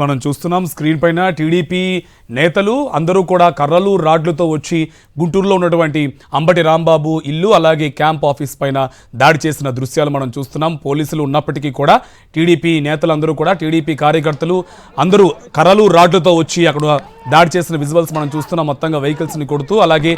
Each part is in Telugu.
మనం చూస్తున్నాం స్క్రీన్ పైన టీడీపీ నేతలు అందరూ కూడా కర్రలు రాడ్లతో వచ్చి గుంటూరులో ఉన్నటువంటి అంబటి రాంబాబు ఇల్లు అలాగే క్యాంప్ ఆఫీస్ పైన దాడి చేసిన దృశ్యాలు మనం చూస్తున్నాం. పోలీసులు ఉన్నప్పటికీ కూడా టీడీపీ నేతలందరూ కూడా టీడీపీ కార్యకర్తలు అందరూ కర్రలు రాడ్లతో వచ్చి అక్కడ దాడి చేసిన విజువల్స్ మనం చూస్తున్నాం. మొత్తంగా వెహికల్స్ని కొడుతూ అలాగే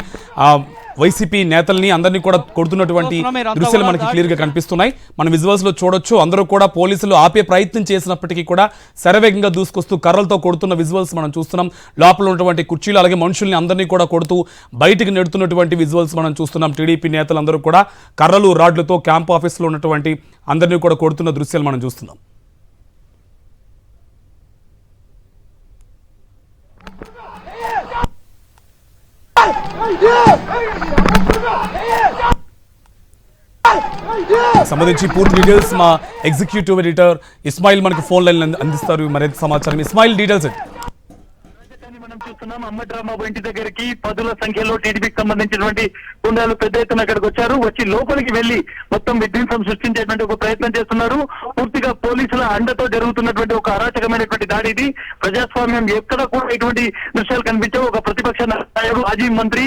వైసీపీ నేతల్ని అందరినీ కూడా కొడుతున్నటువంటి దృశ్యాలు మనకి క్లియర్గా కనిపిస్తున్నాయి. మన విజువల్స్ లో చూడొచ్చు. అందరూ కూడా పోలీసులు ఆపే ప్రయత్నం చేసినప్పటికీ కూడా శరవేగంగా దూసుకొస్తూ కర్రలతో కొడుతున్న విజువల్స్ మనం చూస్తున్నాం. లోపల ఉన్నటువంటి కుర్చీలు అలాగే మనుషుల్ని అందరినీ కూడా కొడుతూ బయటికి నెడుతున్నటువంటి విజువల్స్ మనం చూస్తున్నాం. టీడీపీ నేతలందరూ కూడా కర్రలు రాడ్లతో క్యాంప్ ఆఫీస్లో ఉన్నటువంటి అందరినీ కూడా కొడుతున్న దృశ్యాలు మనం చూస్తున్నాం. సంబంధించి పూర్తి డీటెయిల్స్ మా ఎగ్జిక్యూటివ్ ఎడిటర్ ఇస్మాయిల్ మనకి ఫోన్ లైన్ అందిస్తారు. మరింత సమాచారం ఇస్మాయిల్ డీటెయిల్స్. మనం చూస్తున్నాం అంబటి రాంబాబు ఇంటి దగ్గరికి పదుల సంఖ్యలో టీడీపీకి సంబంధించినటువంటి గుండాలు పెద్ద ఎత్తున అక్కడికి వచ్చారు. వచ్చి లోపలికి వెళ్లి మొత్తం విధ్వంసం సృష్టించేటువంటి ఒక ప్రయత్నం చేస్తున్నారు. పూర్తిగా పోలీసుల అండతో జరుగుతున్నటువంటి ఒక అరాచకమైనటువంటి దాడి ఇది. ప్రజాస్వామ్యం ఎక్కడ కూడా ఇటువంటి దృశ్యాలు కనిపించావు. ఒక ప్రతిపక్ష నాయకుడు మాజీ మంత్రి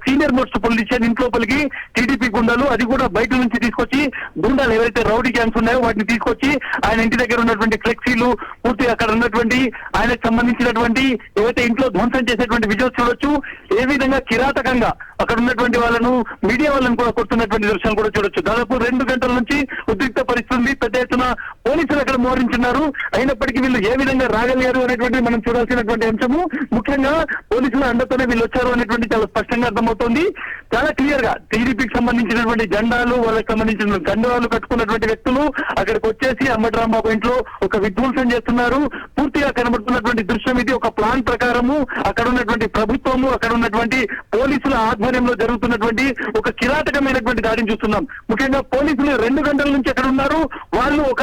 సీనియర్ మోస్ట్ పొలిటీషియన్ ఇంట్లోపలికి టీడీపీ గుండాలు అది కూడా బయట నుంచి తీసుకొచ్చి గుండాలు ఎవరైతే రౌడీ గ్యాంగ్స్ ఉన్నాయో వాటిని తీసుకొచ్చి ఆయన ఇంటి దగ్గర ఉన్నటువంటి ఫ్లెక్సీలు పూర్తిగా అక్కడ ఉన్నటువంటి ఆయనకు సంబంధించినటువంటి ఏవైతే ఇంట్లో ధ్వంసం చేసేటువంటి విజువల్స్ చూడొచ్చు. ఏ విధంగా కిరాతకంగా అక్కడ ఉన్నటువంటి వాళ్ళను మీడియా వాళ్ళని కూడా కొడుతున్నటువంటి దృశ్యాలు కూడా చూడొచ్చు. దాదాపు 2 గంటల నుంచి ఉద్రిక్త పరిస్థితి. పెద్ద ఎత్తున పోలీసులు అక్కడ మోహరించున్నారు. అయినప్పటికీ వీళ్ళు ఏ విధంగా రాగలిగారు అనేటువంటి మనం చూడాల్సినటువంటి అంశము. ముఖ్యంగా పోలీసుల అండతోనే వీళ్ళు వచ్చారు అనేటువంటి చాలా స్పష్టంగా అర్థమవుతోంది. చాలా క్లియర్ గా టీడీపీకి సంబంధించినటువంటి జెండాలు వాళ్ళకి సంబంధించిన గండాలు కట్టుకున్నటువంటి వ్యక్తులు అక్కడికి వచ్చేసి అంబటి రాంబాబు ఇంట్లో ఒక విధ్వంసం చేస్తున్నారు. పూర్తిగా కనబడుతున్నటువంటి దృశ్యం ఇది. ఒక ప్లాన్ ప్రకారము అక్కడ ఉన్నటువంటి ప్రభుత్వము అక్కడ ఉన్నటువంటి పోలీసుల ఆధ్వర్యంలో జరుగుతున్నటువంటి ఒక కిరాతకమైనటువంటి దాడిని చూస్తున్నాం. ముఖ్యంగా పోలీసులు 2 గంటల నుంచి అక్కడ ఉన్నారు. వాళ్ళు ఒక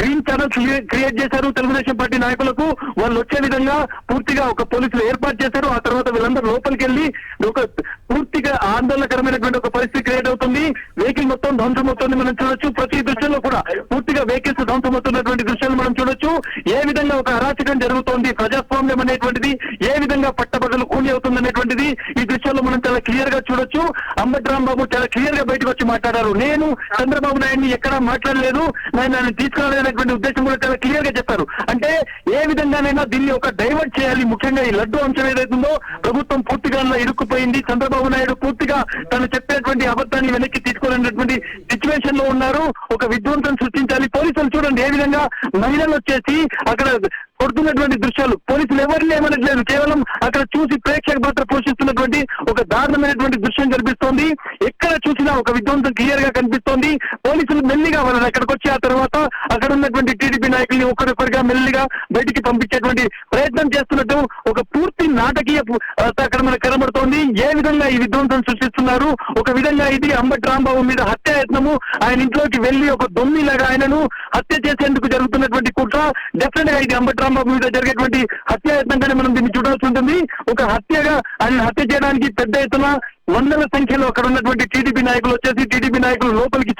గ్రీన్ ఛానల్ క్రియేట్ చేశారు తెలుగుదేశం పార్టీ నాయకులకు. వాళ్ళు వచ్చే విధంగా పూర్తిగా ఒక పోలీసులు ఏర్పాటు చేశారు. ఆ తర్వాత వీళ్ళందరూ లోపలికి వెళ్ళి ఒక పూర్తిగా ఆందోళనకరమైనటువంటి ఒక పరిస్థితి క్రియేట్ అవుతుంది. వెహికల్ మొత్తం ధ్వంసం అవుతుంది మనం చూడొచ్చు. ప్రతి దృశ్యంలో కూడా పూర్తిగా వెహికల్స్ ధ్వంసం అవుతున్నటువంటి దృశ్యాలు మనం చూడొచ్చు. ఏ విధంగా ఒక అరాచకం జరుగుతోంది, ప్రజాస్వామ్యం అనేటువంటిది ఏ విధంగా పట్టబద్దలు కూలి అవుతుంది అనేటువంటిది ఈ దృశ్యాల్లో మనం చాలా క్లియర్ గా చూడొచ్చు. అంబటి రాంబాబు చాలా క్లియర్ గా బయటకు వచ్చి మాట్లాడారు. నేను చంద్రబాబు నాయుడిని ఎక్కడా మాట్లాడలేదు, ఆయన తీసుకురాలేనటువంటి ఉద్దేశం కూడా చాలా క్లియర్ గా చెప్పారు. అంటే ఏ విధంగానైనా దీన్ని ఒక డైవర్ట్ చేయాలి. ముఖ్యంగా ఈ లడ్డు అంశం ఏదైతుందో ప్రభుత్వం పూర్తిగా ఇరుక్కుపోయింది. చంద్రబాబు నాయుడు పూర్తిగా తను చెప్పేటువంటి అబద్ధాన్ని వెనక్కి తీసుకోలేనటువంటి సిచ్యువేషన్ లో ఉన్నారు. ఒక విధ్వంసం సృష్టించాలి. పోలీసులు చూడండి ఏ విధంగా మహిళలు వచ్చేసి అక్కడ కొడుతున్నటువంటి దృశ్యాలు. పోలీసులు ఎవరిని ఏమనట్లేదు, కేవలం అక్కడ చూసి ప్రేక్షక పాత్ర పోషిస్తున్నటువంటి ఒక దారుణమైనటువంటి దృశ్యం కనిపిస్తోంది. ఎక్కడ చూసినా ఒక విధ్వంసం క్లియర్ గా కనిపిస్తోంది. పోలీసులు మెల్లిగా వాళ్ళని అక్కడికి వచ్చి ఆ తర్వాత అక్కడ ఉన్నటువంటి టీడీపీ నాయకుల్ని ఒకరికొకరిగా మెల్లిగా బయటికి పంపించేటువంటి ప్రయత్నం చేస్తున్నట్టు ఒక పూర్తి నాటకీయ అక్కడ మనకు కనబడుతోంది. ఏ విధంగా ఈ విధ్వంసం సృష్టిస్తున్నారు. ఒక విధంగా ఇది అంబటి రాంబాబు మీద హత్యాయత్నము. ఆయన ఇంట్లోకి వెళ్లి ఒక దొమ్మిలాగా ఆయనను హత్య చేసేందుకు జరుగుతున్నటువంటి కుట్ర. డెఫినెట్ గా ఇది అంబటి రాంబాబు మీద జరిగేటువంటి హత్యాయత్నంగానే మనం దీన్ని చూడాల్సి ఉంటుంది. ఒక హత్యగా ఆయన హత్య చేయడానికి పెద్ద ఎత్తున వందల సంఖ్యలో అక్కడ ఉన్నటువంటి టీడీపీ నాయకులు వచ్చేసి టీడీపీ నాయకులు లోపలికి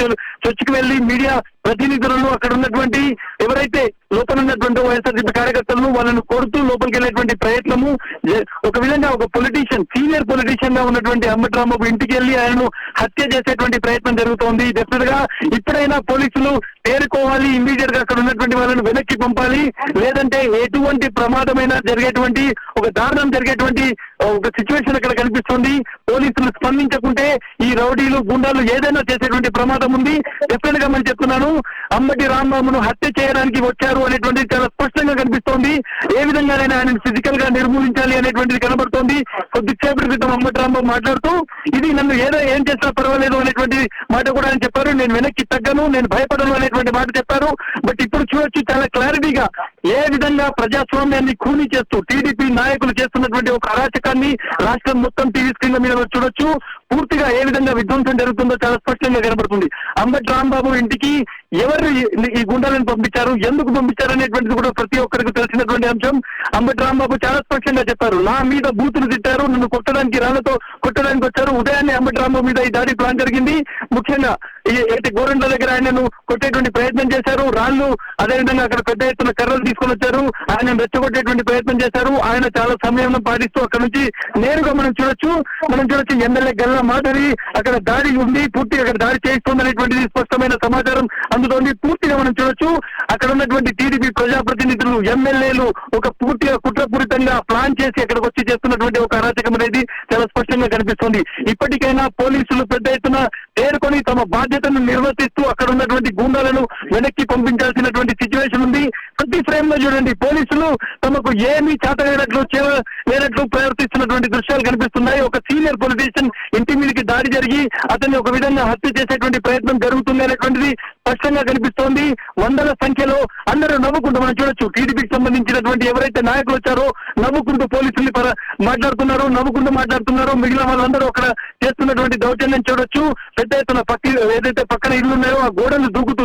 చొచ్చుకు వెళ్లి మీడియా ప్రతినిధులను అక్కడ ఉన్నటువంటి ఎవరైతే లోపల ఉన్నటువంటి వైఎస్ఆర్సీపీ కార్యకర్తలను వాళ్ళను కొడుతూ లోపలికి వెళ్ళేటువంటి ప్రయత్నము. ఒక విధంగా ఒక పొలిటీషియన్ సీనియర్ పొలిటీషియన్ గా ఉన్నటువంటి అంబటి రాంబాబు ఇంటికి వెళ్లి ఆయనను హత్య చేసేటువంటి ప్రయత్నం జరుగుతోంది. డెఫినెట్ గా ఇప్పుడైనా పోలీసులు తేరుకోవాలి. ఇమ్మీడియట్ గా అక్కడ ఉన్నటువంటి వాళ్ళను వెనక్కి పంపాలి. లేదంటే ఎటువంటి ప్రమాదమైనా జరిగేటువంటి ఒక దారుణం జరిగేటువంటి ఒక సిచ్యువేషన్ అక్కడ కనిపిస్తుంది. పోలీసులు స్పందించకుంటే ఈ రౌడీలు గుండాలు ఏదైనా చేసేటువంటి ప్రమాదం ఉంది. డెఫినెట్ గా మనం చెప్తున్నాను, అంబటి రాంబాబును హత్య చేయడానికి వచ్చారు అనేటువంటిది చాలా స్పష్టంగా కనిపిస్తోంది. ఏ విధంగానైనా ఆయన ఫిజికల్ గా నిర్మూలించాలి అనేటువంటిది కనబడుతోంది. కొద్దిసేపటి క్రితం అంబటి రాంబాబు మాట్లాడుతూ ఇది నన్ను ఏం చేసినా పర్వాలేదు అనేటువంటి మాట కూడా ఆయన చెప్పారు. నేను వెనక్కి తగ్గను, నేను భయపడను అనేటువంటి మాట చెప్పారు. బట్ ఇప్పుడు చూడొచ్చు చాలా క్లారిటీగా ఏ విధంగా ప్రజాస్వామ్యాన్ని ఖూనీ చేస్తూ టీడీపీ నాయకులు చేస్తున్నటువంటి ఒక అరాచకాన్ని రాష్ట్రం మొత్తం టీవీ స్క్రీన్ల మీద చూడొచ్చు. పూర్తిగా ఏ విధంగా విధ్వంసం జరుగుతుందో చాలా స్పష్టంగా కనబడుతుంది. అంబటి రాంబాబు ఇంటికి ఎవరు ఈ గుండాలను పంపించారు, ఎందుకు పంపించారు అనేటువంటిది కూడా ప్రతి ఒక్కరికి తెలిసినటువంటి అంశం. అంబటి రాంబాబు చాలా స్పష్టంగా చెప్పారు, నా మీద బూతులు తిట్టారు, నన్ను కొట్టడానికి రాళ్లతో కొట్టడానికి వచ్చారు. ఉదయాన్నే అంబటి రాంబాబు మీద ఈ దాడి ప్లాన్ జరిగింది. ముఖ్యంగా గోరంట్ల దగ్గర ఆయనను కొట్టేటువంటి ప్రయత్నం చేశారు. రాళ్లు అదేవిధంగా అక్కడ పెద్ద ఎత్తున కర్రలు తీసుకొని వచ్చారు. ఆయన రెచ్చగొట్టేటువంటి ప్రయత్నం చేశారు. ఆయన చాలా సమయం పాటిస్తూ అక్కడ నుంచి నేరుగా మనం చూడొచ్చు ఎమ్మెల్యే గల్లా మాధవి అక్కడ దాడి ఉంది, పూర్తిగా అక్కడ దాడి చేస్తుందనేటువంటిది స్పష్టమైన సమాచారం అందుతోంది. పూర్తిగా మనం చూడొచ్చు అక్కడ ఉన్నటువంటి టీడీపీ ప్రజాప్రతినిధులు, ఎమ్మెల్యేలు ఒక పూర్తిగా కుట్రపూరితంగా ప్లాన్ చేసి అక్కడికి వచ్చి చేస్తున్నటువంటి ఒక అరాచకం అనేది చాలా స్పష్టంగా కనిపిస్తుంది. ఇప్పటికైనా పోలీసులు పెద్ద ఎత్తున తేరుకొని తమ బాధ్యతను నిర్వర్తిస్తూ అక్కడ ఉన్నటువంటి గూండాలను వెనక్కి పంపించాల్సినటువంటి సిచ్యువేషన్ ఉంది. ప్రతి ఫ్రేమ్ లో చూడండి పోలీసులు తమకు ఏమీ లేనట్లు ప్రవర్తిస్తున్నటువంటి దృశ్యాలు కనిపిస్తున్నాయి. ఒక సీనియర్ పొలిటీషియన్ ఇంటి మీదకి దాడి జరిగి అతన్ని ఒక విధంగా హత్య చేసేటువంటి ప్రయత్నం జరుగుతుంది అనేటువంటిది స్పష్టంగా కనిపిస్తోంది. వందల సంఖ్యలో అందరూ నవ్వుకుంటూ మనం చూడొచ్చు, టీడీపీకి సంబంధించినటువంటి ఎవరైతే నాయకులు వచ్చారో నవ్వుకుంటూ పోలీసుల్ని మాట్లాడుతున్నారు. మిగిలిన వాళ్ళందరూ అక్కడ చేస్తున్నటువంటి దౌర్జన్యం చూడొచ్చు. పెద్ద ఎత్తున ఏదైతే పక్కన ఇల్లు ఉన్నాయో ఆ గోడలు దూకుతూ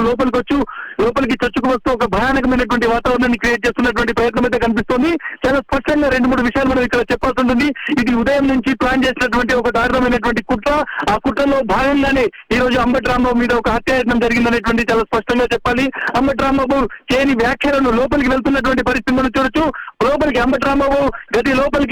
లోపలికి చొచ్చుకు వస్తూ ఒక భయానకమైనటువంటి వాతావరణాన్ని క్రియేట్ చేస్తున్నటువంటి ప్రయత్నం అయితే కనిపిస్తోంది. చాలా స్పష్టంగా 2-3 విషయాలు మనం ఇక్కడ చెప్పాల్సి ఉంటుంది. ఇది ఉదయం నుంచి ప్లాన్ చేసినటువంటి ఒక దారుణమైనటువంటి కుట్ర. ఆ కుట్రలో భాగంగానే ఈ రోజు అంబటి రాంబాబు మీద ఒక హత్యాయత్నం జరిగిందనేటువంటి చాలా స్పష్టంగా చెప్పాలి. అంబటి రాంబాబు చేయని వ్యాఖ్యలను లోపలికి వెళ్తున్నటువంటి పరిస్థితి మనం చూడొచ్చు. లోపలికి అంబటి రాంబాబు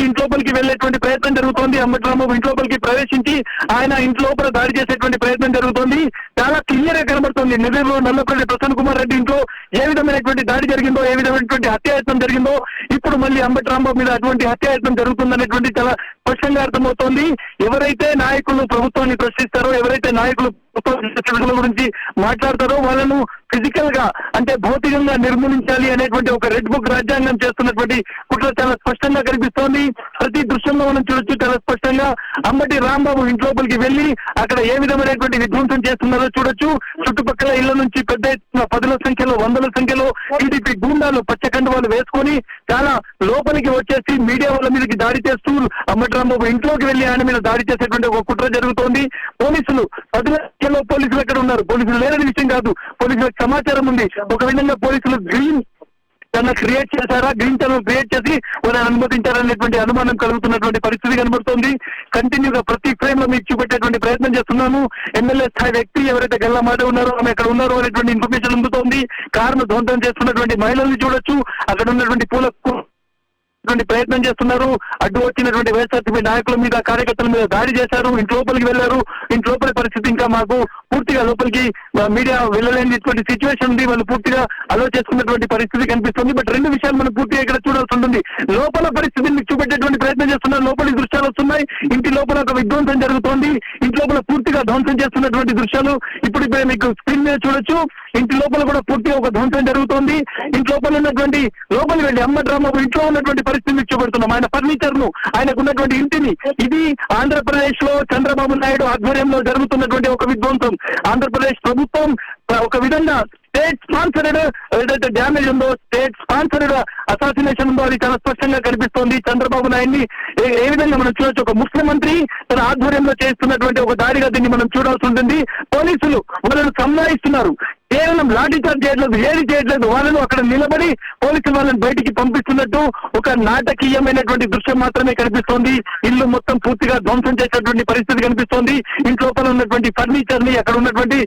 ఇంట్లోపలికి వెళ్లేటువంటి ప్రయత్నం జరుగుతోంది. అంబటి రాంబాబు ఇంట్లోపలికి ప్రవేశించి ఆయన ఇంట్లోపల దాడి చేసేటువంటి ప్రయత్నం జరుగుతోంది. చాలా క్లియర్ గా కనబడుతుంది. నెల్లూరులో నల్లపల్లి ప్రసన్న కుమార్ రెడ్డి ఇంట్లో ఏ విధమైనటువంటి దాడి జరిగిందో, ఏ విధమైనటువంటి హత్యాయత్నం జరిగిందో, ఇప్పుడు మళ్ళీ అంబటి రాంబాబు మీద అటువంటి హత్యాయత్నం జరుగుతుందనేటువంటి చాలా స్పష్టంగా అర్థమవుతోంది. ఎవరైతే నాయకులు ప్రభుత్వాన్ని ప్రశ్నిస్తారో, ఎవరైతే నాయకులు ప్రభుత్వ గురించి మాట్లాడతారో వాళ్ళను ఫిజికల్ గా అంటే భౌతికంగా నిర్మూలించాలి అనేటువంటి ఒక రెడ్ బుక్ రాజ్యాంగం చేస్తున్నటువంటి కుట్ర చాలా స్పష్టంగా కనిపిస్తోంది. ప్రతి దృశ్యంలో మనం చూడొచ్చు చాలా స్పష్టంగా. అంబటి రాంబాబు ఇంట్లోపలికి వెళ్లి అక్కడ ఏ విధమైనటువంటి విధ్వంసం చేస్తున్నారో చూడొచ్చు. చుట్టుపక్కల ఇళ్ల నుంచి పెద్ద ఎత్తున 10ల సంఖ్యలో 100ల సంఖ్యలో టీడీపీ గూండాలు పచ్చకండువాలు వేసుకొని చాలా లోపలికి వచ్చేసి మీడియా వాళ్ళ మీదకి దాడి చేస్తూ అంబటి రాంబాబు ఇంట్లోకి వెళ్లి ఆయన మీద దాడి చేసేటువంటి ఒక కుట్ర జరుగుతోంది. పోలీసులు 10ల సంఖ్యలో పోలీసులు ఎక్కడ ఉన్నారు? పోలీసులు లేని విషయం కాదు, పోలీసులకు సమాచారం ఉంది. ఒక విధంగా పోలీసులు గ్రీన్ ఛానల్ క్రియేట్ చేశారా, గ్రీన్ ఛానల్ క్రియేట్ చేసి వాళ్ళని అనుమతించారనేటువంటి అనుమానం కలుగుతున్నటువంటి పరిస్థితి కనబడుతోంది. కంటిన్యూగా ప్రతి ఫ్రేమ్ లో మీకు చూపెట్టేటువంటి ప్రయత్నం చేస్తున్నాను. ఎమ్మెల్యే స్థాయి వ్యక్తి ఎవరైతే గల్లా మాట ఉన్నారో ఆమె ఎక్కడ ఉన్నారో అనేటువంటి ఇన్ఫర్మేషన్ అందుతోంది. కారును ధ్వంసం చేస్తున్నటువంటి మహిళల్ని చూడొచ్చు. అక్కడ ఉన్నటువంటి ప్రయత్నం చేస్తున్నారు. అడ్డు వచ్చినటువంటి వైఎస్ఆర్సీపీ నాయకుల మీద, కార్యకర్తల మీద దాడి చేశారు. ఇంట్లోపలికి వెళ్లారు. ఇంట్లోపలి పరిస్థితి ఇంకా మాకు పూర్తిగా లోపలికి మీడియా వెళ్ళలేనిటువంటి సిచ్యువేషన్ ఉంది. వాళ్ళు పూర్తిగా అలో చేసుకున్నటువంటి పరిస్థితి కనిపిస్తుంది. బట్ 2 విషయాలు మనం పూర్తిగా ఇక్కడ చూడాల్సి ఉంటుంది. లోపల పరిస్థితిని మీకు చూపెట్టేటువంటి ప్రయత్నం చేస్తున్నారు. లోపలి దృశ్యాలు వస్తున్నాయి. ఇంటి లోపల ఒక విధ్వంసం జరుగుతోంది. ఇంటి లోపల పూర్తిగా ధ్వంసం చేస్తున్నటువంటి దృశ్యాలు ఇప్పుడు మీకు స్క్రీన్ మీద చూడొచ్చు. ఇంటి లోపల కూడా పూర్తిగా ఒక ధ్వంసం జరుగుతోంది. ఇంటి లోపల ఉన్నటువంటి లోపలికి వెళ్ళి అంబటి రాంబాబు ఇంట్లో ఉన్నటువంటి పరిస్థితిని చూపెడుతున్నాం. ఆయన ఫర్నిచర్ ను, ఆయనకు ఉన్నటువంటి ఇంటిని. ఇది ఆంధ్రప్రదేశ్ లో చంద్రబాబు నాయుడు ఆధ్వర్యంలో జరుగుతున్నటువంటి ఒక విధ్వంసం. ఆంధ్రప్రదేశ్ ప్రభుత్వం ఒక విధంగా స్టేట్ స్పాన్సర్డ్ ఏదైతే డ్యామేజ్ ఉందో, స్టేట్ స్పాన్సర్డ్ అసాసినేషన్ ఉందో అది చాలా స్పష్టంగా కనిపిస్తోంది. చంద్రబాబు నాయుడిని ఏ విధంగా మనం చూడొచ్చు, ఒక ముఖ్యమంత్రి తన ఆధ్వర్యంలో చేస్తున్నటువంటి ఒక దాడిగా దీన్ని మనం చూడాల్సి ఉంటుంది. పోలీసులు వాళ్ళను సంలాయిస్తున్నారు. కేవలం లాఠీ చార్జ్ చేయట్లేదు, ఏది చేయట్లేదు. వాళ్ళను అక్కడ నిలబడి పోలీసులు వాళ్ళని బయటికి పంపిస్తున్నట్టు ఒక నాటకీయమైనటువంటి దృశ్యం మాత్రమే కనిపిస్తోంది. ఇల్లు మొత్తం పూర్తిగా ధ్వంసం చేసేటువంటి పరిస్థితి కనిపిస్తోంది. ఇంట్లోపల ఉన్నటువంటి ఫర్నిచర్ ని, అక్కడ ఉన్నటువంటి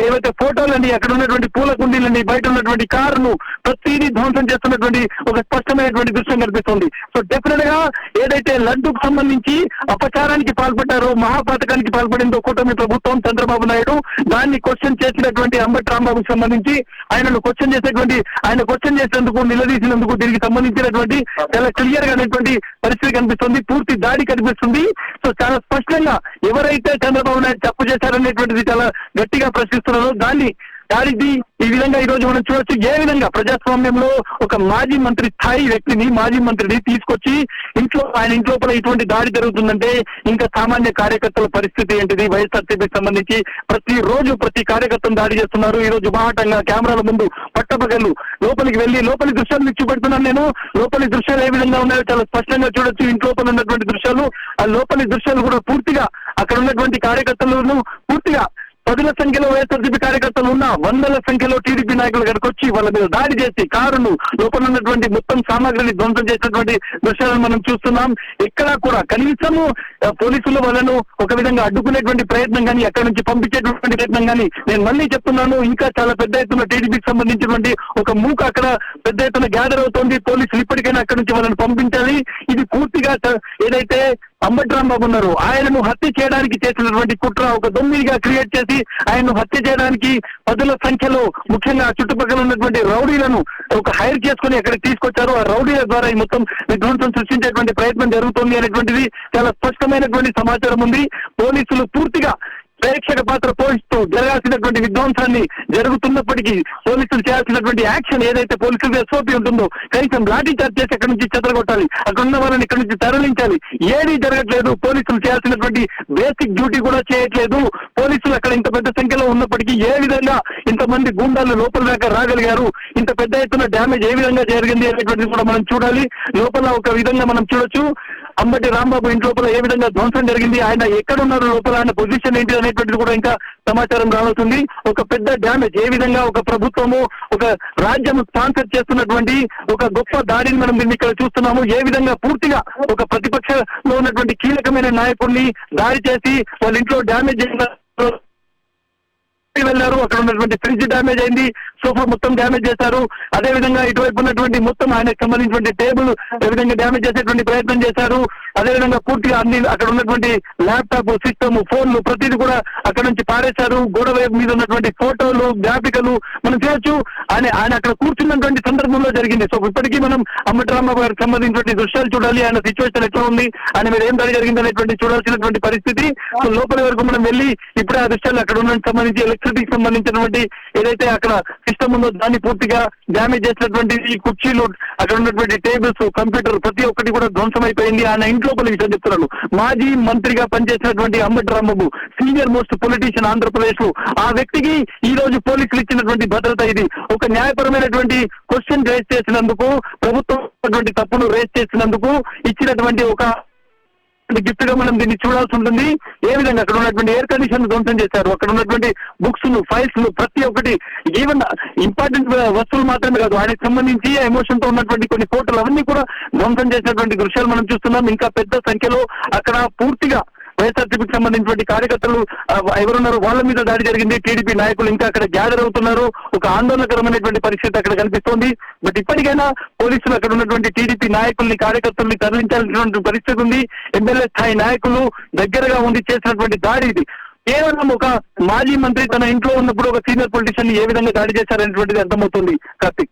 ఏవైతే ఫోటోలని, అక్కడ ఉన్నటువంటి పూల కుండీలని, బయట ఉన్నటువంటి కారును ప్రతిదీ ధ్వంసం చేస్తున్నటువంటి ఒక స్పష్టమైనటువంటి దృశ్యం కనిపిస్తుంది. సో డెఫినెట్ గా ఏదైతే లడ్డూకు సంబంధించి అపచారానికి పాల్పడ్డారో, మహాపాతకానికి పాల్పడిందో కూటమి ప్రభుత్వం, చంద్రబాబు నాయుడు, దాన్ని క్వశ్చన్ చేసినటువంటి అంబటి రాంబాబుకి సంబంధించి ఆయన క్వశ్చన్ చేసేందుకు, నిలదీసినందుకు దీనికి సంబంధించినటువంటి చాలా క్లియర్ గా అనేటువంటి పరిస్థితి కనిపిస్తుంది. పూర్తి దాడి కనిపిస్తుంది. సో చాలా స్పష్టంగా ఎవరైతే చంద్రబాబు నాయుడు తప్పు చేశారనేటువంటిది చాలా గట్టిగా ప్రశ్నిస్తున్నారో దాన్ని దాడిది ఈ విధంగా ఈ రోజు మనం చూడొచ్చు ఏ విధంగా ప్రజాస్వామ్యంలో ఒక మాజీ మంత్రి స్థాయి వ్యక్తిని మాజీ మంత్రిని తీసుకొచ్చి ఆయన ఇంట్లోపల ఇటువంటి దాడి జరుగుతుందంటే ఇంకా సామాన్య కార్యకర్తల పరిస్థితి ఏంటిది? వైఎస్ఆర్సీపీకి సంబంధించి ప్రతి కార్యకర్తను దాడి చేస్తున్నారు. ఈ రోజు బాహటంగా కెమెరాల ముందు పట్టపగలు లోపలికి వెళ్లి లోపలి దృశ్యాలు చూపెడుతున్నాను నేను. లోపలి దృశ్యాలు ఏ విధంగా ఉన్నాయో చాలా స్పష్టంగా చూడొచ్చు. ఇంట్లోపల ఉన్నటువంటి దృశ్యాలు, ఆ లోపలి దృశ్యాలు కూడా పూర్తిగా అక్కడ ఉన్నటువంటి కార్యకర్తలను పూర్తిగా పదుల సంఖ్యలో వైఎస్ఆర్సీపీ కార్యకర్తలు ఉన్న వందల సంఖ్యలో టీడీపీ నాయకులు ఇక్కడికి వచ్చి వాళ్ళ మీద దాడి చేసి కారును లోపల ఉన్నటువంటి మొత్తం సామాగ్రిని ధ్వంసం చేసినటువంటి దృశ్యాలను మనం చూస్తున్నాం. ఎక్కడా కూడా కనీసము పోలీసులు వాళ్ళను ఒక విధంగా అడ్డుకునేటువంటి ప్రయత్నం కానీ అక్కడి నుంచి పంపించేటువంటి ప్రయత్నం కానీ నేను మళ్ళీ చెప్తున్నాను. ఇంకా చాలా పెద్ద ఎత్తున టీడీపీకి సంబంధించినటువంటి ఒక మూక అక్కడ పెద్ద ఎత్తున గ్యాదర్ అవుతోంది. పోలీసులు ఇప్పటికైనా అక్కడి నుంచి వాళ్ళని పంపించాలి. ఇది పూర్తిగా ఏదైతే అంబటి రాంబాబు ఉన్నారు ఆయనను హత్య చేయడానికి చేసినటువంటి కుట్ర ఒక దొమ్మిదిగా క్రియేట్ చేసి ఆయన్ను హత్య చేయడానికి పదుల సంఖ్యలో ముఖ్యంగా చుట్టుపక్కల ఉన్నటువంటి రౌడీలను ఒక హైర్ చేసుకుని అక్కడికి తీసుకొచ్చారు. ఆ రౌడీల ద్వారా ఈ మొత్తం విధ్వంసం సృష్టించేటువంటి ప్రయత్నం జరుగుతుంది అనేటువంటిది చాలా స్పష్టమైనటువంటి సమాచారం ఉంది. పోలీసులు పూర్తిగా ప్రేక్షక పాత్ర పోషిస్తూ జరగాల్సినటువంటి విధ్వంసాన్ని జరుగుతున్నప్పటికీ పోలీసులు చేయాల్సినటువంటి యాక్షన్ ఏదైతే పోలీసులు ఎస్ఓపీ ఉంటుందో కనీసం లాఠీ చార్జ్ చేసి అక్కడి నుంచి చెదరగొట్టాలి, అక్కడ ఉన్న వాళ్ళని ఇక్కడి నుంచి తరలించాలి, ఏదీ జరగట్లేదు. పోలీసులు చేయాల్సినటువంటి బేసిక్ డ్యూటీ కూడా చేయట్లేదు. పోలీసులు అక్కడ ఇంత పెద్ద సంఖ్యలో ఉన్నప్పటికీ ఏ విధంగా ఇంతమంది గూండాలు లోపల దాకా రాగలిగారు, ఇంత పెద్ద ఎత్తున డ్యామేజ్ ఏ విధంగా జరిగింది అనేటువంటిది కూడా మనం చూడాలి. లోపల ఒక విధంగా మనం చూడొచ్చు అంబటి రాంబాబు ఇంటి లోపల ఏ విధంగా ధ్వంసం జరిగింది, ఆయన ఎక్కడ ఉన్నారు, లోపల ఆయన పొజిషన్ ఏంటి అనేటువంటిది కూడా ఇంకా సమాచారం రావుతుంది. ఒక పెద్ద డ్యామేజ్ ఏ విధంగా ఒక ప్రభుత్వము ఒక రాజ్యం స్పాన్సర్ చేస్తున్నటువంటి ఒక గొప్ప దాడిని మనం దీన్ని ఇక్కడ చూస్తున్నాము. ఏ విధంగా పూర్తిగా ఒక ప్రతిపక్షంలో ఉన్నటువంటి కీలకమైన నాయకుడిని దాడి చేసి వాళ్ళ ఇంట్లో డ్యామేజ్ వెళ్లారు. అక్కడ ఉన్నటువంటి ఫ్రిడ్జ్ డ్యామేజ్ అయింది, సోఫా మొత్తం డ్యామేజ్ చేశారు. అదే విధంగా ఇటువైపు ఉన్నటువంటి మొత్తం ఆయనకు సంబంధించినటువంటి టేబుల్ ఏ విధంగా డ్యామేజ్ చేసేటువంటి ప్రయత్నం చేశారు. అదేవిధంగా పూర్తిగా అన్ని అక్కడ ఉన్నటువంటి ల్యాప్టాప్, సిస్టమ్, ఫోన్లు ప్రతిదీ కూడా అక్కడ నుంచి పారేశారు. గోడ వైపు మీద ఉన్నటువంటి ఫోటోలు, జ్ఞాపికలు మనం చేయొచ్చు. ఆయన అక్కడ కూర్చున్నటువంటి సందర్భంలో జరిగింది. సో ఇప్పటికీ మనం అంబటి రాంబాబు గారికి సంబంధించినటువంటి దృశ్యాలు చూడాలి. ఆయన సిచ్యువేషన్ ఎట్లా ఉంది, ఆయన మీద ఏం దాడి జరిగింది అనేటువంటి చూడాల్సినటువంటి పరిస్థితి. సో లోపలి వరకు మనం వెళ్ళి ఇప్పుడే ఆ దృశ్యాలు అక్కడ ఉన్న సంబంధించి ఎలక్ట్రిసిటీకి సంబంధించినటువంటి ఏదైతే అక్కడ సిస్టమ్ ఉందో దాన్ని పూర్తిగా డ్యామేజ్ చేసినటువంటి ఈ కుర్చీలు, అక్కడ ఉన్నటువంటి టేబుల్స్, కంప్యూటర్ ప్రతి ఒక్కటి కూడా ధ్వంసం అయిపోయింది. ఆయన ఇంట్లో విషయం చెప్తున్నాను. మాజీ మంత్రిగా పనిచేసినటువంటి Ambati Rambabu senior most politician Andhra Pradesh లో, ఆ వ్యక్తికి ఈ రోజు పోలీసులు ఇచ్చినటువంటి భద్రత ఇది. ఒక న్యాయపరమైనటువంటి క్వశ్చన్ రేజ్ చేసినందుకు, ప్రభుత్వం తప్పును రేజ్ చేసినందుకు ఇచ్చినటువంటి ఒక గిఫ్ట్ గా మనం దీన్ని చూడాల్సి ఉంటుంది. ఏ విధంగా అక్కడ ఉన్నటువంటి ఎయిర్ కండిషన్ ధ్వంసం చేశారు, అక్కడ ఉన్నటువంటి బుక్స్ ను, ఫైల్స్ ను ప్రతి ఒక్కటి, ఈవెన్ ఇంపార్టెంట్ వస్తువులు మాత్రమే కాదు ఆయనకు సంబంధించి ఎమోషన్ తో ఉన్నటువంటి కొన్ని ఫోటోలు అవన్నీ కూడా ధ్వంసం చేసినటువంటి దృశ్యాలు మనం చూస్తున్నాం. ఇంకా పెద్ద సంఖ్యలో అక్కడ పూర్తిగా వైఎస్ఆర్సీపీకి సంబంధించినటువంటి కార్యకర్తలు ఎవరున్నారు వాళ్ళ మీద దాడి జరిగింది. టీడీపీ నాయకులు ఇంకా అక్కడ గ్యాదర్ అవుతున్నారు. ఒక ఆందోళనకరమైనటువంటి పరిస్థితి అక్కడ కనిపిస్తోంది. బట్ ఇప్పటికైనా పోలీసులు అక్కడ ఉన్నటువంటి టీడీపీ నాయకుల్ని, కార్యకర్తల్ని తరలించాల్సినటువంటి పరిస్థితి ఉంది. ఎమ్మెల్యే స్థాయి నాయకులు దగ్గరగా ఉండి చేసినటువంటి దాడి ఇది. కేవలం ఒక మాజీ మంత్రి తన ఇంట్లో ఉన్నప్పుడు ఒక సీనియర్ పొలిటీషియన్ ఏ విధంగా దాడి చేశారనేటువంటిది అర్థమవుతుంది. కార్తీక్.